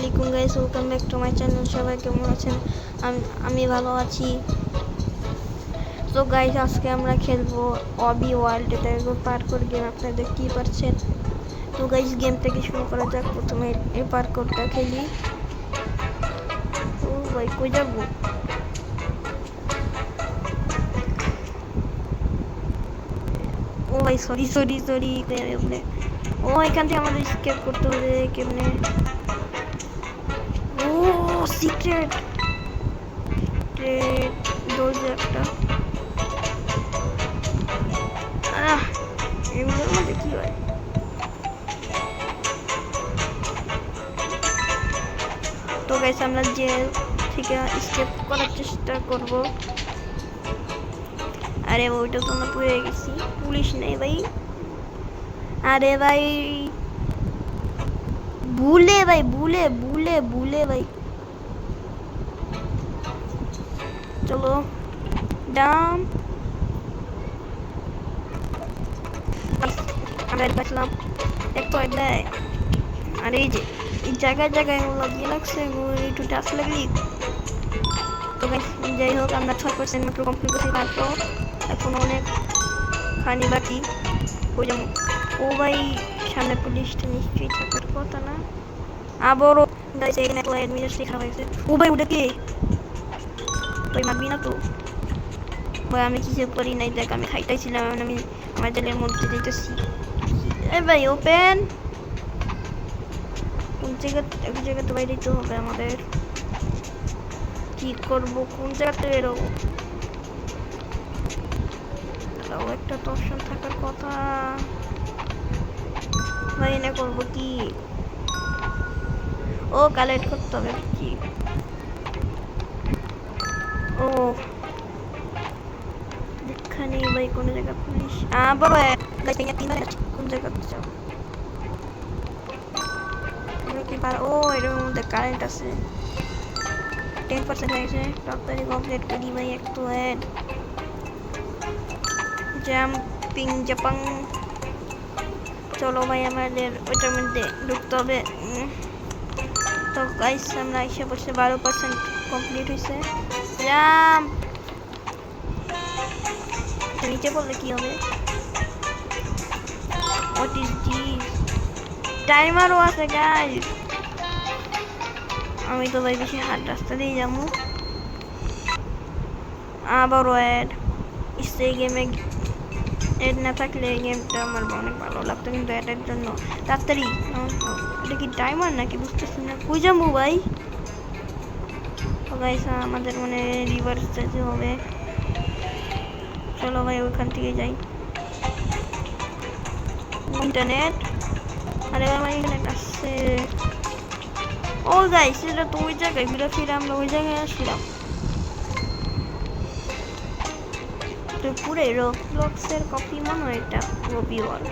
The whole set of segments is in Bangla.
আলাইকুম guys, welcome back to my channel. সবাই কেমন আছেন? আমি ভালো আছি। তো গাইস, আজকে আমরা খেলবো অবি ওয়ার্ল্ড। এটা একটু পার্কোর গেম, আপনারা দেখতেই পাচ্ছেন। তো গাইস, গেমটাকে শুরু করা যাক। প্রথমে এই পার্কোরটা খেলি। ও ভাই, কই যাবো? ও ভাই, সরি সরি সরি। ও, এখান থেকে আমাদের স্কেপ করতে হবে কেমনে? ও সিক্রেট দরজা একটা। এগুলোর মধ্যে কি হয়? তো গাইস, আমরা জেল থেকে স্কেপ করার চেষ্টা করব। আরে ওইটা তো আমরা পড়ে গেছি। পুলিশ নেই ভাই। আরে ভাই, ভুলে ভাই, ভুলে ভুলে ভুলে ভাই। চলো ডাম। আমরা দেখলাম একটু দেয়। আর এই যে এই জায়গায় জায়গায় লাগিয়ে লাগছে, একটু টাচ লাগলি। তো যাই হোক, আমরা 6% মাত্র কমপ্লিট করছি। মাত্র এখন অনেক খানি বাকি। ওই যেমন ও ভাই, সামনে পুলিশটা নিশ্চয়ই থাকার কথা না? আবারও গাইস, এখানে তো অ্যাডমিনিস্ট্রেশন লেখা হয়েছে। ও ভাই, ওটা কে? ভাই মারবি না তো? ভাই আমি কিছু করি নাই, দেখ আমি খাইতেছিলাম। আমি আমার জেলের মধ্যে যেতেছি। এ ভাই, ওপেন। কোন জায়গা? এক জায়গা তো বাইরে যেতে হবে আমাদের। কি করবো? কোন জায়গাতে বেরোবো? একটা তো অপশন থাকার কথা। ভাই এনে করবো কি? ও কালেক্ট করতে হবে কি? ও এখানে ভাই কোন জায়গা পুলিশ? বাবা কোন জায়গা যাও? কি পার? ও এর মধ্যে কারেন্ট আছে। 10% হয়ে গেছে। তাড়াতাড়ি কমপ্লিট করি ভাই। একটু অ্যাড জাম্পিং জাপাং। চলো ভাই, আমাদের ওইটার মধ্যে ঢুকতে হবে। তো গাইস, আমরা এসে বসে 12% কমপ্লিট হয়েছে। জাম্প। নিচে বললে কি হবে? What is this? টাইমারও আছে গাইস। আমি তো ভাই বেশি হার্ড রাস্তা দিয়ে যাবো। আবারও অ্যাড। এই গেমে এড না থাকলে এই গেমটা আমার অনেক ভালো লাগতো, কিন্তু এটার জন্য তাড়াতাড়ি। এটা কি টাইমার নাকি বুঝতেছি না। কই যাবো ভাই? গাইস, আমাদের মানে রিভার্স যেতে হবে। চলো ভাই, ওইখান থেকে যাই। ইন্টারনেট। আরে আমার ইন্টারনেট আসছে। ও গাইস, এটা তো ওই জায়গায় ঘুরে ফিরে আমরা ওই জায়গায় আসলাম। তো পুরো রোবলক্সের কপি মনে হয় এটা। কপি ওয়াল।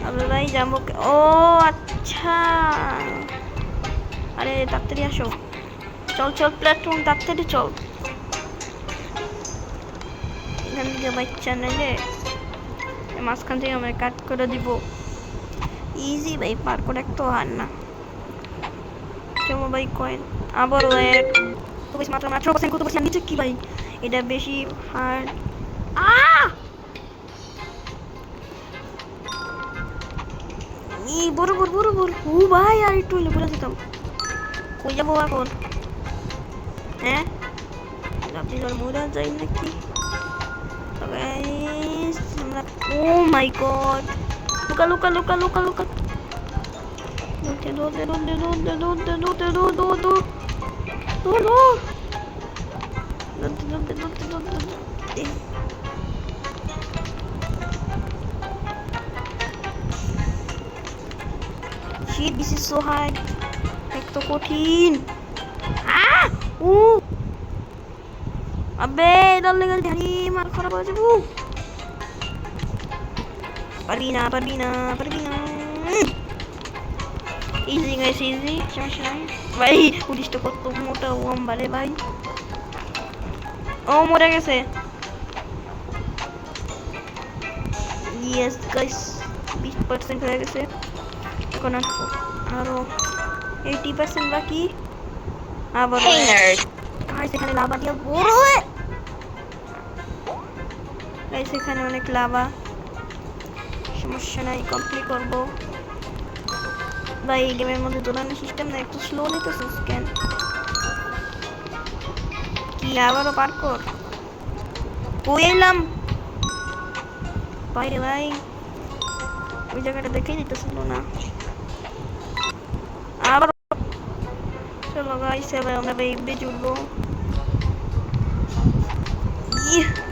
আমরা ভাই যাবো। ও আচ্ছা। আরে তাড়াতাড়ি আসো। চল চল, প্ল্যাটফর্ম তাড়াতাড়ি চল। এখান থেকে বাচ্চা নাইলে মাঝখান থেকে আমরা কাট করে দিব। ইজি ভাই, পার করে একটু হার না। চলো ভাই, কয়েন আবার ওয়েট। মাত্র 18% কত বলছি নিচে কি ভাই? এটা বেশি হার্ড। বরাবর বরাবর। ও ভাই, আর একটু হইলে বলে দিতাম। কই যাবো এখন? হ্যাঁ, আপনি মোড়া যাই নাকি? ও মাই গড, লুকা লুকা লুকা লুকা লুকা। Shit, this is so hard. একটু কঠিন। আবে এটার লেগে ধারি মার খারাপ হয়ে যাবো। পারবি না পারবি না পারবি না। Easy guys, easy. সমস্যা নাই ভাই। পুলিশটা কত মোটা ওয়াম্বারে ভাই। ও মরে গেছে। ইয়েস গাইস, 20% হয়ে গেছে। এখন আরো 80% বাকি। আবার গাইস এখানে লাভা দিয়ে বড় গাইস এখানে অনেক লাভা, সমস্যা নাই, কমপ্লিট করবো। ভাই এই গেমের মধ্যে দৌড়ানোর সিস্টেম না, একটু স্লো নিতেছে স্ক্যান। কি আবারও পার্কর কই এলাম বাইরে ভাই, ওই জায়গাটা দেখেই দিতেছিল না। আবার চলো গাইস এবার আমরা ভাই ব্রিজ উঠবো।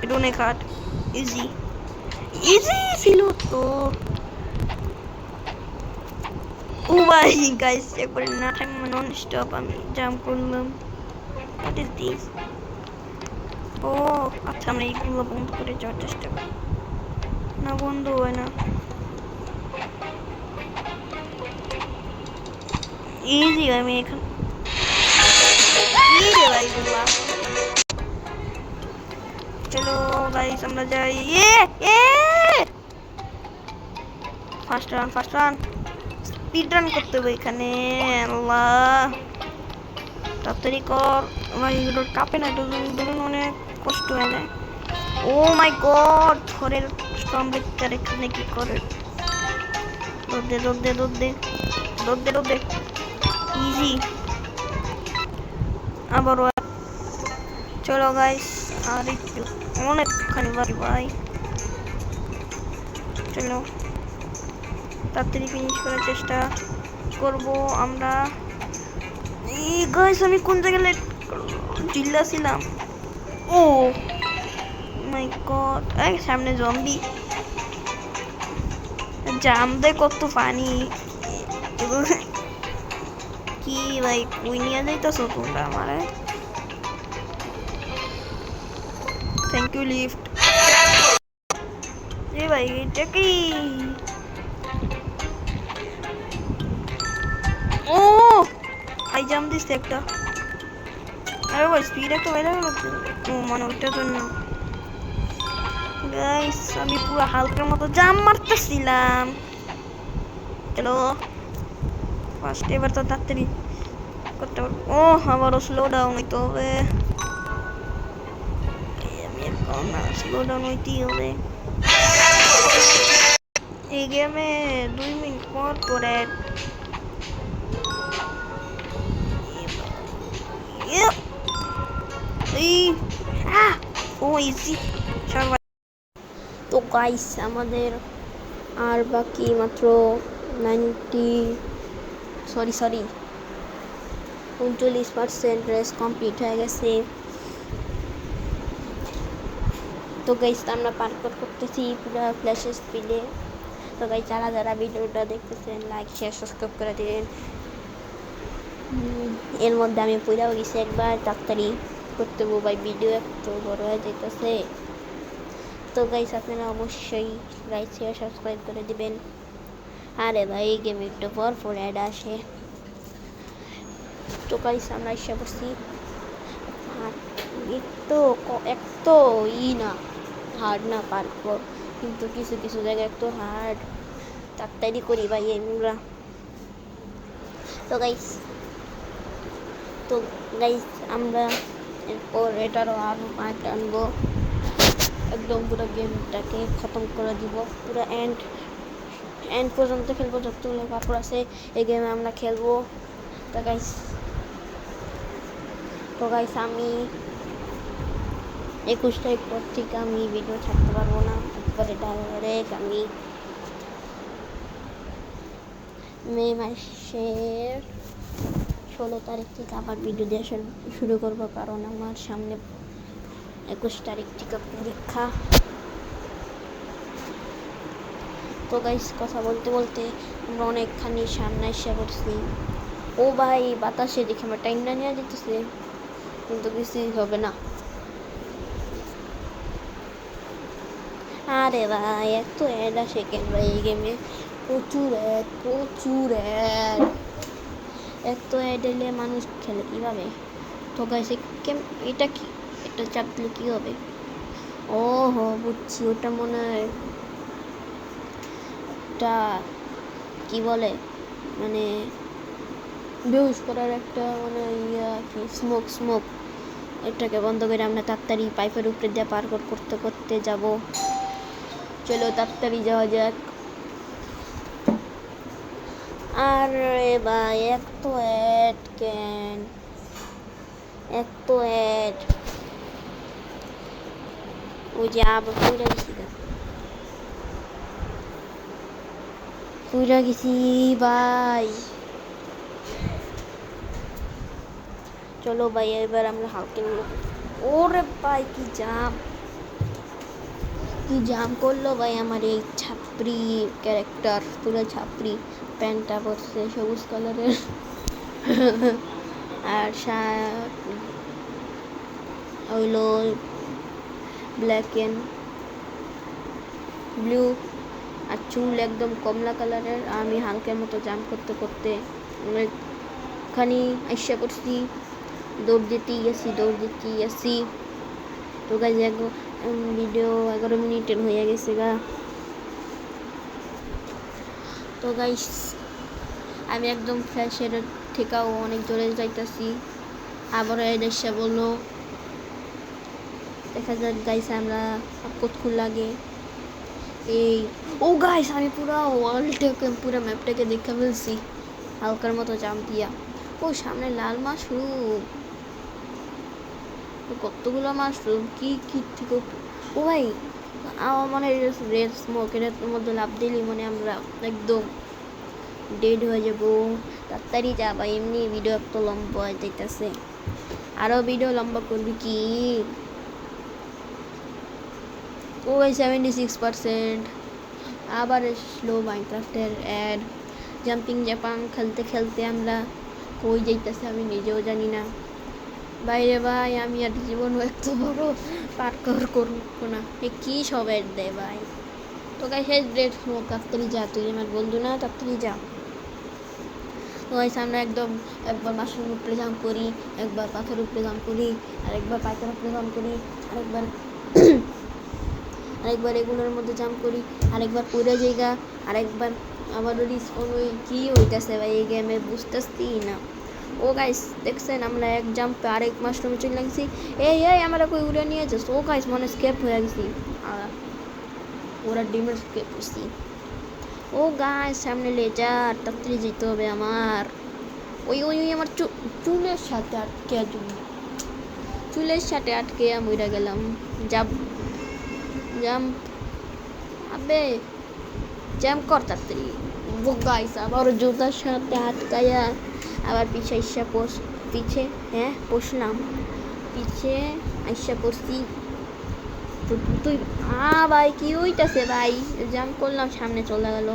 ডোনে কাট ইজি ইজি ছিল তো। ও ভাই গাইস একবার না থাকবে নন স্টপ আমি জাম্প করলাম। What is this? ও আচ্ছা আমরা এইগুলো বন্ধ করে যাওয়ার চেষ্টা করি। না বন্ধ হয় না। ইজি আমি এখন কি রে ভাই গুলা। চলো গাইস আমরা যাই। এ ফার্স্ট রান স্পিড রান করতে হবে এখানে। আল্লাহ তাড়াতাড়ি কর ভাই, এগুলো কাঁপে না ধরুন অনেক কষ্ট হয় না। ও মাই গড ঘরের স্ট্রং বেচার এখানে কি করে। দৌড় দে ইজি। আবার চলো গাইস আর একটু অনেকখানি বাকি ভাই, চলো তাড়াতাড়ি ফিনিশ করার চেষ্টা করব আমরা। এই গাইস আমি কোন জায়গায় চিল্লাছিলাম। ও মাই গড এই সামনে জম্বি, জাম দে কত পানি। কি ভাই কই নিয়ে যাইতেছো তোমরা আমারে? Thank you lift. এ ভাই এটা কি? ও হাই জাম্প দিস একটা। আরে ভাই স্পিড একটা বাইরে গেল। ও মানে ওইটার জন্য গাইস আমি পুরো হালকার মতো জাম্প মারতেছিলাম। চলো ফার্স্ট এবার তো তাড়াতাড়ি করতে পারবো। ও আবারও স্লো ডাউন হইতে হবে। আমি এখন স্লো ডাউন হইতেই হবে। এই গেমে 2 মিনিট পর করে ও ইজি। তো গাইস আমাদের আর বাকি মাত্র 39% রেস কমপ্লিট হয়ে গেছে। তো গাইস আমরা পার্কআউট করতেছি পুরো ফ্ল্যাশ স্পিডে। তো গাইস যারা ভিডিওটা দেখতেছেন লাইক শেয়ার সাবস্ক্রাইব করে দিন। এর মধ্যে আমি পুরাও গেছি একবার, তাড়াতাড়ি করতে ভাই ভিডিও একটু বড় হয়ে যেতেছে। তো গাইস আপনারা অবশ্যই লাইক শেয়ার সাবস্ক্রাইব করে দিবেন। আরে ভাই এই গেমে একটু পর অ্যাড আসে। তো গাইস আমরা এসে বসছি। একটু না হার্ড না পারবো, কিন্তু কিছু জায়গায় একটু হার্ড। তাড়াতাড়ি করি ভাই আমরা। তো গাইস আমরা এরপর এটারও আরও পার্ট আনবো, একদম পুরো গেমটাকে খতম করে দিব, পুরো এন্ড পর্যন্ত খেলবো, যতগুলো পাপড় আছে এই গেমে আমরা খেলবো। তো গাইস আমি 21 তারিখ পর থেকে আমি ভিডিও ছাড়তে পারবো না, একবারে ডাইরেক্ট আমি মে মাসের 16 তারিখ থেকে আবার ভিডিও দেওয়া শুরু করবো, কারণ আমার সামনে 21 তারিখ থেকে পরীক্ষা। তো গাইস কথা বলতে আমরা অনেকখানি সামনে এসে পড়ছি। ও ভাই বাতাসে দেখে আমার টাইমটা নিয়ে যেতেছে, কিন্তু কিছুই হবে না। আরে ভাই এত অ্যাড আসে কেন ভাই এই গেমে? প্রচুর অ্যাড এত অ্যাড এলে মানুষ খেলে কীভাবে? তো গাইস এটা কি? এটা চাপ দিলে কী হবে? ও হো বুঝছি, ওটা মনে হয় ওটা কি বলে, মানে বেহুশ করার একটা মানে ইয়া কি স্মোক এটাকে বন্ধ করে আমরা তাড়াতাড়ি পাইপের উপরে দিয়ে পার করতে করতে যাব। চলো তাড়াতাড়ি যাওয়া যাক। আরে ভাই এক তো অ্যাড কেন, এক তো অ্যাড ওই যে আবার পুরা গেছি ভাই। চলো ভাই এবার আমরা হালকা ওরে ভাই কি জাম করলো ভাই আমার এই ছাপরি ক্যারেক্টার, পুরো ছাপরি। প্যান্টটা পরছে সবুজ কালারের আর শার্ট হইলো ব্ল্যাক এন্ড ব্লু, আর চুল একদম কমলা কালারের। আমি হালকার মতো জাম করতে করতে অনেকখানি আইসা করছি, দৌড় দিতেই আসি। তো গাইজ ভিডিও 11 মিনিটের হয়ে গেছে গা। তো গাইস আমি একদম ফ্ল্যাশের থেকেও অনেক জোরে যাইতাছি। আবার এসে বললো দেখা যাক গাইস আমরা কতক্ষণ লাগে। এই ও গাইস আমি পুরো ওয়ার্ল্ডটাকে পুরো ম্যাপটাকে দেখে ফেলছি হালকার মতো জাম দিয়া। ও সামনে লাল মাশরুম, কতগুলো মাশরুম কি থেকে। ও ভাই আমার মনে হয় রেড স্মোক এর মধ্যে লাভ দিলি মানে আমরা একদম ডেড হয়ে যাবো। তাড়াতাড়ি যা ভাই, এমনি ভিডিও একটু লম্বা হয়ে যাইতেছে, আরও ভিডিও লম্বা করবি কি। ও ভাই 76%। আবার স্লো মাইনক্রাফটের অ্যাড। জাম্পিং জাপাং খেলতে খেলতে আমরা কই যাইতেছে আমি নিজেও জানি না। বাইরে ভাই আমি আর জীবন এত বড় পার্কর করবো না, কি সব অ্যাড দেয় ভাই। তো গাইস রেড স্মোক তাড়াতাড়ি যা, তুই আমার বন্ধু না, তাড়াতাড়ি যা। তো গাইস আমরা একবার মাশরুম উপরে জাম্প করি, একবার পাথর উপরে জাম্প করি, আরেকবার পাথর উপরে জাম্প করি, আরেকবার এগুলোর মধ্যে জাম্প করি, আরেকবার পুরো জায়গা, আরেকবার আবারও রিস্পন ওই কী হইতেছে ভাই এই গেমে বুঝতেছি না। ও গাইস দেখছেন আমরা এক জাম্পে আরেক মাশরুমে চলে লাগছি। এই আমরা কই উড়ে নিয়ে যাস। ও গাইস মনে স্কেপ হয়ে গেছি, ওরা ডিমের স্কেপ করছি। ও গাইস সামনে লেজার, তাড়াতাড়ি যেতে হবে আমার। ওই আমার চুলের সাথে আটকে মইরা গেলাম। জাম্প আবে জাম্প কর তাড়াতাড়ি। ও গাইস আবার জুতার সাথে আটকায়া আবার পিছে পড়লাম, পিছে আইসা পড়ছি। তুই ভাই কি হইতাছে ভাই, জাম্প করলাম সামনে চলে গেল।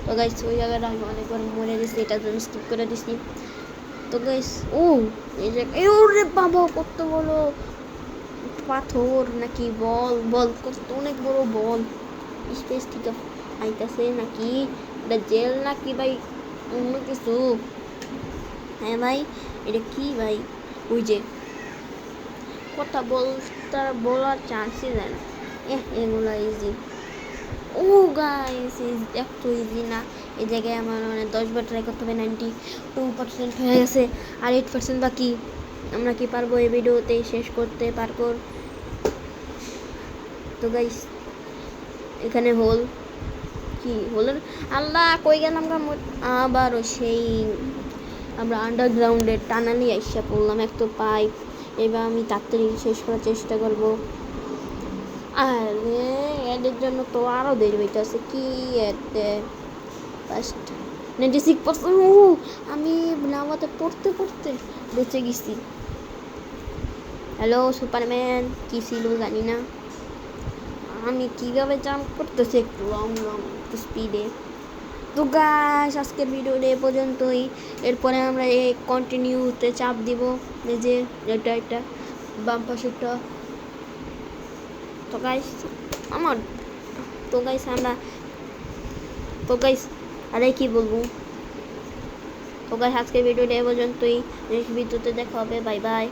তো গাইস ওই জায়গাটা আমি অনেকবার মরে গেছি, এটা জন্য স্কিপ করে দিছি। তো গাইস এই জায়গায় ওরে বাবা কত বড় পাথর নাকি বল কত অনেক বড় বল স্পেস থেকে আইতাছে নাকি, এটা জেল নাকি ভাই অন্য কিছু। হ্যাঁ ভাই এটা কি ভাই, ওই যে কথা বলার চান্সই দেয় না। এগুলো ইজি। ও গাইস এত ইজি না, এই জায়গায় আমার মানে 10 বার ট্রাই করতে হবে, 92% হয়ে গেছে, আর 8% বাকি। আমরা কি পারবো এই ভিডিওতে শেষ করতে পারবো। তো গাইস এখানে হোলের আল্লাহ কই গেলাম আবারও সেই আমরা আন্ডারগ্রাউন্ডের টানালি আইসা পড়লাম। একটা পাইপ, এবার আমি তাড়াতাড়ি শেষ করার চেষ্টা করব। আরে এদের জন্য তো আরও দেরি হইতেছে কি এতে ফার্স্ট 96%। আমি নামাতে পড়তে বেঁচে গেছি। হ্যালো সুপারম্যান কি ছিল জানি না, আমি কীভাবে জাম্প করতেছি একটু লং স্পিডে। তো গাইস আজকের ভিডিওটা এ পর্যন্তই। এরপরে আমরা এই কন্টিনিউতে চাপ দিব যে এটা বাম পাশেরটা। তো গাইস আরে কি বলবো। তো গাইস আজকের ভিডিওটা এ পর্যন্তই, নেক্সট ভিডিওতে দেখা হবে, বাই বাই।